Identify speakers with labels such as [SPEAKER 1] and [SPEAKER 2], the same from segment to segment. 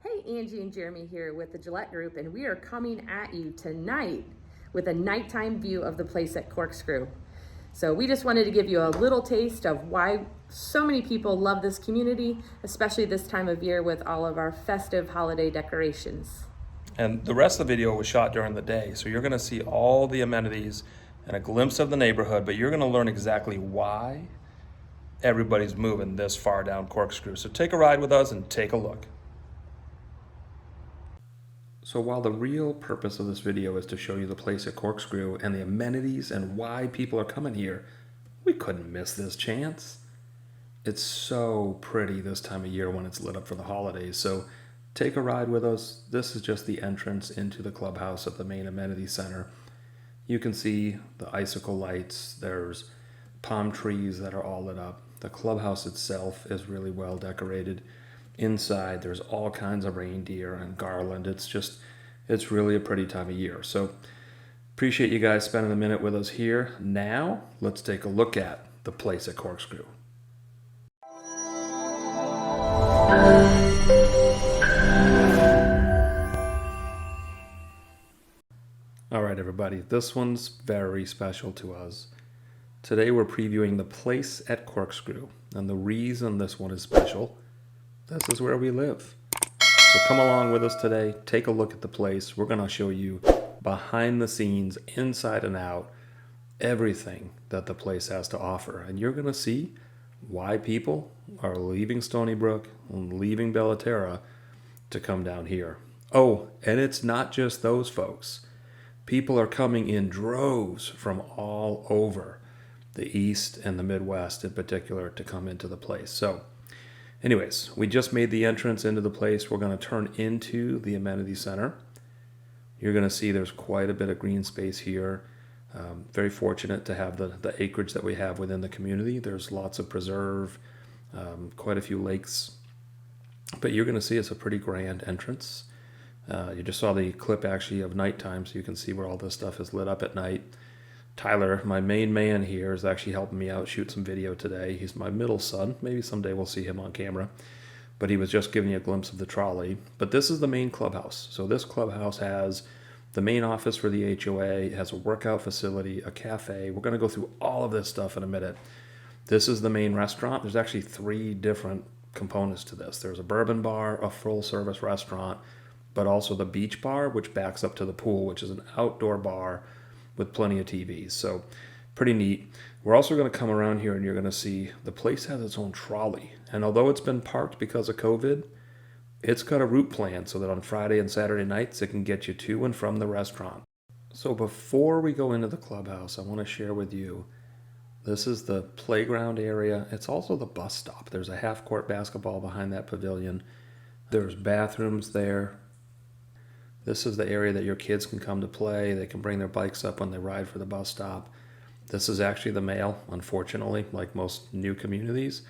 [SPEAKER 1] Hey, Angie and Jeremy here with the Guillette Group, and we are coming at you tonight with a nighttime view of the place at Corkscrew. So we just wanted to give you a little taste of why so many people love this community, especially this time of year with all of our festive holiday decorations.
[SPEAKER 2] And the rest of the video was shot during the day, so you're gonna see all the amenities and a glimpse of the neighborhood, but you're gonna learn exactly why everybody's moving this far down Corkscrew. So take a ride with us and take a look. So while the real purpose of this video is to show you the place at Corkscrew and the amenities and why people are coming here, we couldn't miss this chance. It's so pretty this time of year when it's lit up for the holidays. So take a ride with us. This is just the entrance into the clubhouse at the main amenity center. You can see the icicle lights. There's palm trees that are all lit up. The clubhouse itself is really well decorated. Inside, there's all kinds of reindeer and garland. It's really a pretty time of year. So appreciate you guys spending a minute with us here. Now, let's take a look at the place at Corkscrew. All right, everybody, this one's very special to us. Today we're previewing the place at Corkscrew, and the reason this one is special, this is where we live. So come along with us today, take a look at the place. We're gonna show you behind the scenes, inside and out, everything that the place has to offer. And you're gonna see why people are leaving Stony Brook and leaving Bellaterra to come down here. Oh, and it's not just those folks. People are coming in droves from all over the East and the Midwest in particular to come into the place. So anyways, we just made the entrance into the place. We're going to turn into the amenity center. You're going to see there's quite a bit of green space here. Very fortunate to have the acreage that we have within the community. There's lots of preserve, quite a few lakes. But you're going to see it's a pretty grand entrance. You just saw the clip actually of nighttime, so you can see where all this stuff is lit up at night. Tyler, my main man here, is actually helping me out shoot some video today. He's my middle son. Maybe someday we'll see him on camera. But he was just giving you a glimpse of the trolley. But this is the main clubhouse. So this clubhouse has the main office for the HOA, it has a workout facility, a cafe. We're going to go through all of this stuff in a minute. This is the main restaurant. There's actually 3 different components to this. There's a bourbon bar, a full-service restaurant, but also the beach bar, which backs up to the pool, which is an outdoor bar with plenty of TVs. So pretty neat. We're also going to come around here and you're going to see the place has its own trolley. And although it's been parked because of COVID, it's got a route plan so that on Friday and Saturday nights it can get you to and from the restaurant. So before we go into the clubhouse, I want to share with you, this is the playground area. It's also the bus stop. There's a half-court basketball behind that pavilion. There's bathrooms there. This is the area that your kids can come to play. They can bring their bikes up when they ride for the bus stop. This is actually the mail, unfortunately, like most new communities.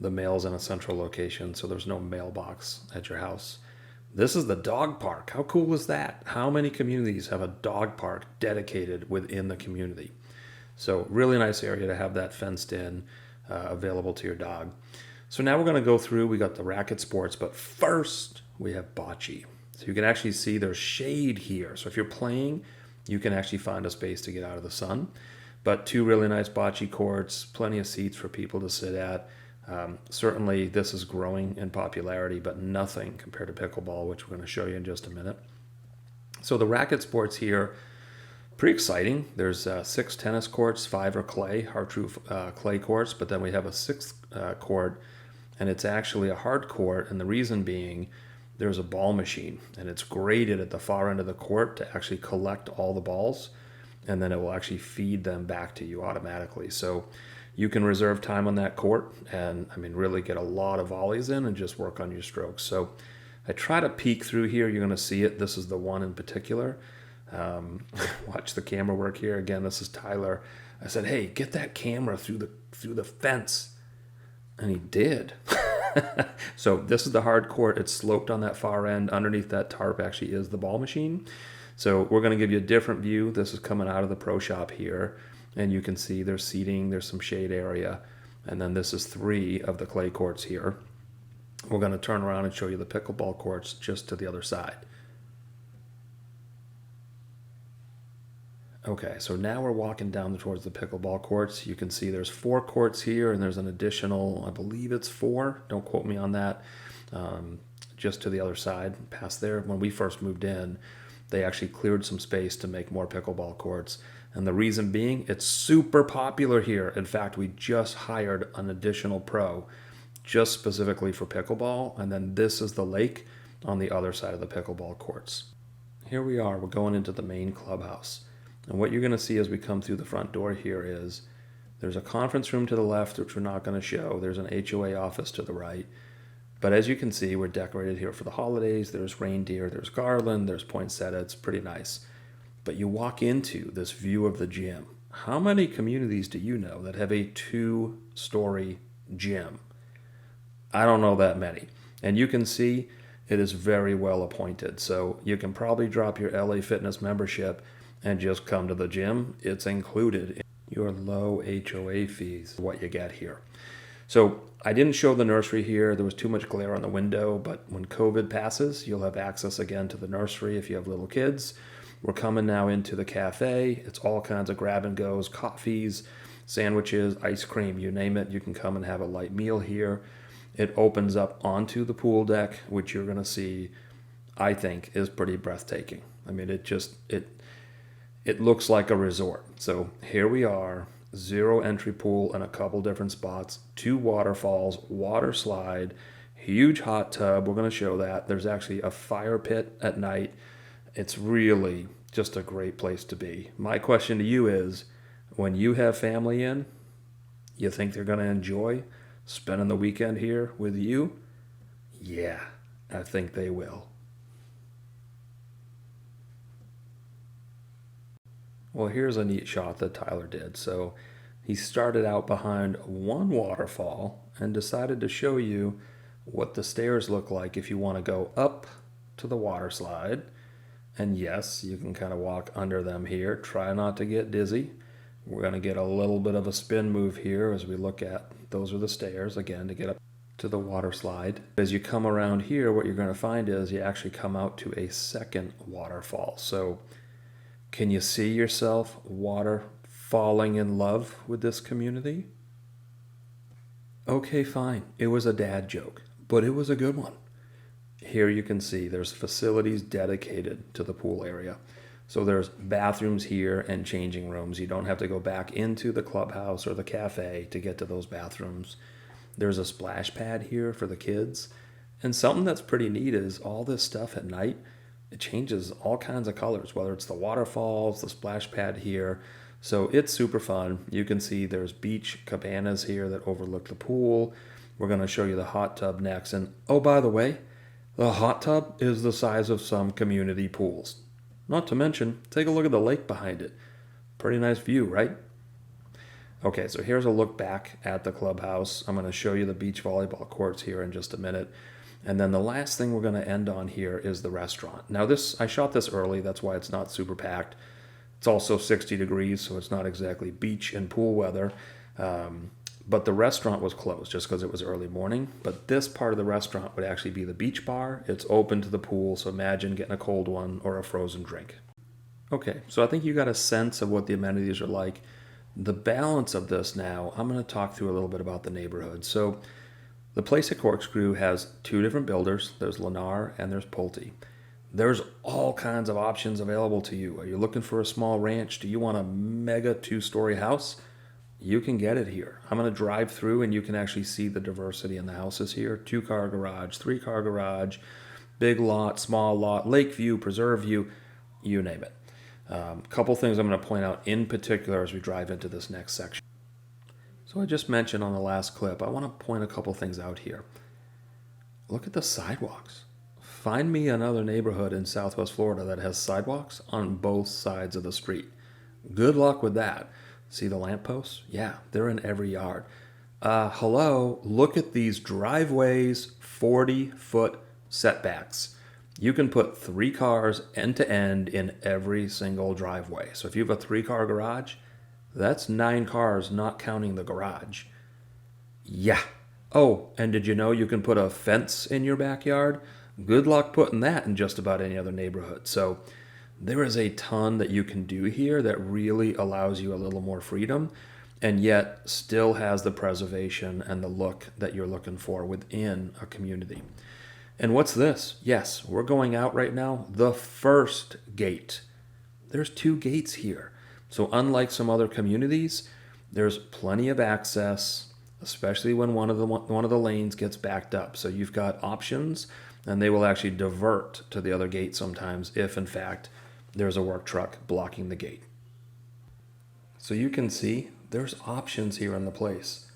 [SPEAKER 2] The mail's in a central location, so there's no mailbox at your house. This is the dog park. How cool is that? How many communities have a dog park dedicated within the community? So really nice area to have that fenced in, available to your dog. So now we're going to go through, we got the racket sports, but first we have bocce. So you can actually see there's shade here. So if you're playing, you can actually find a space to get out of the sun. But 2 really nice bocce courts, plenty of seats for people to sit at. Certainly this is growing in popularity, but nothing compared to pickleball, which we're going to show you in just a minute. So the racket sports here, pretty exciting. There's 6 tennis courts, 5 are clay, hard true clay courts, but then we have a 6th court, and it's actually a hard court, and the reason being, there's a ball machine, and it's graded at the far end of the court to actually collect all the balls, and then it will actually feed them back to you automatically. So you can reserve time on that court and, really get a lot of volleys in and just work on your strokes. So I try to peek through here. You're going to see it. This is the one in particular. Watch the camera work here. Again, this is Tyler. I said, hey, get that camera through the fence. And he did. So this is the hard court. It's sloped on that far end. Underneath that tarp actually is the ball machine. So we're going to give you a different view. This is coming out of the pro shop here. And you can see there's seating. There's some shade area. And then this is 3 of the clay courts here. We're going to turn around and show you the pickleball courts just to the other side. Okay, so now we're walking down towards the pickleball courts. You can see there's 4 courts here, and there's an additional, I believe it's 4. Don't quote me on that. Just to the other side, past there. When we first moved in, they actually cleared some space to make more pickleball courts. And the reason being, it's super popular here. In fact, we just hired an additional pro just specifically for pickleball. And then this is the lake on the other side of the pickleball courts. Here we are, we're going into the main clubhouse. And what you're going to see as we come through the front door here is there's a conference room to the left, which we're not going to show. There's an HOA office to the right. But as you can see, we're decorated here for the holidays. There's reindeer, there's garland, there's poinsettia. It's pretty nice. But you walk into this view of the gym. How many communities do you know that have a 2-story gym? I don't know that many. And you can see it is very well appointed. So you can probably drop your LA Fitness membership and just come to the gym. It's included in your low HOA fees, what you get here. So I didn't show the nursery here. There was too much glare on the window, but when COVID passes, you'll have access again to the nursery if you have little kids. We're coming now into the cafe. It's all kinds of grab and goes, coffees, sandwiches, ice cream, you name it. You can come and have a light meal here. It opens up onto the pool deck, which you're going to see, I think, is pretty breathtaking. I mean, it looks like a resort. So here we are, 0 entry pool in a couple different spots, 2 waterfalls, water slide, huge hot tub. We're going to show that. There's actually a fire pit at night. It's really just a great place to be. My question to you is, when you have family in, you think they're going to enjoy spending the weekend here with you? Yeah, I think they will. Well, here's a neat shot that Tyler did. So he started out behind one waterfall and decided to show you what the stairs look like if you want to go up to the water slide. And yes, you can kind of walk under them here. Try not to get dizzy. We're going to get a little bit of a spin move here as we look at, those are the stairs, again, to get up to the water slide. As you come around here, what you're going to find is you actually come out to a second waterfall. So can you see yourself falling in love with this community? Okay, fine. It was a dad joke, but it was a good one. Here you can see there's facilities dedicated to the pool area. So there's bathrooms here and changing rooms. You don't have to go back into the clubhouse or the cafe to get to those bathrooms. There's a splash pad here for the kids. And something that's pretty neat is all this stuff at night, it changes all kinds of colors, whether it's the waterfalls, the splash pad here. So it's super fun. You can see there's beach cabanas here that overlook the pool. We're going to show you the hot tub next. And oh, by the way, the hot tub is the size of some community pools. Not to mention, take a look at the lake behind it. Pretty nice view, right? Okay, so here's a look back at the clubhouse. I'm going to show you the beach volleyball courts here in just a minute. And then the last thing we're going to end on here is the restaurant. Now I shot this early, that's why it's not super packed. It's also 60 degrees, so it's not exactly beach and pool weather. But the restaurant was closed just because it was early morning. But this part of the restaurant would actually be the beach bar. It's open to the pool, so imagine getting a cold one or a frozen drink. Okay, so I think you got a sense of what the amenities are like. The balance of this now, I'm going to talk through a little bit about the neighborhood. So the place at Corkscrew has 2 different builders. There's Lennar and there's Pulte. There's all kinds of options available to you. Are you looking for a small ranch? Do you want a mega 2-story house? You can get it here. I'm going to drive through and you can actually see the diversity in the houses here. 2-car garage, 3-car garage, big lot, small lot, lake view, preserve view, you name it. Couple things I'm going to point out in particular as we drive into this next section. So I just mentioned on the last clip, I want to point a couple things out here. Look at the sidewalks. Find me another neighborhood in Southwest Florida that has sidewalks on both sides of the street. Good luck with that. See the lampposts? Yeah, they're in every yard. Hello, look at these driveways, 40-foot setbacks. You can put 3 cars end to end in every single driveway. So if you have a 3-car garage, that's 9 cars, not counting the garage. Yeah, Oh, and did you know you can put a fence in your backyard? Good luck putting that in just about any other neighborhood. So there is a ton that you can do here that really allows you a little more freedom and yet still has the preservation and the look that you're looking for within a community. And what's this? Yes, we're going out right now. The first gate. There's 2 gates here. So unlike some other communities, there's plenty of access, especially when one of the lanes gets backed up. So you've got options, and they will actually divert to the other gate sometimes if, in fact, there's a work truck blocking the gate. So you can see there's options here in the place.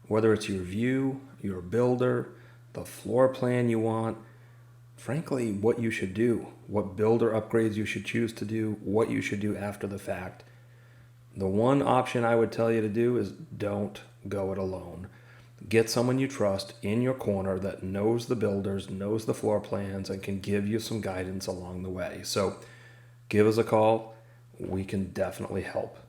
[SPEAKER 2] Whether it's your view, your builder, the floor plan you want, frankly, what you should do, what builder upgrades you should choose to do, what you should do after the fact. The one option I would tell you to do is don't go it alone. Get someone you trust in your corner that knows the builders, knows the floor plans, and can give you some guidance along the way. So give us a call. We can definitely help.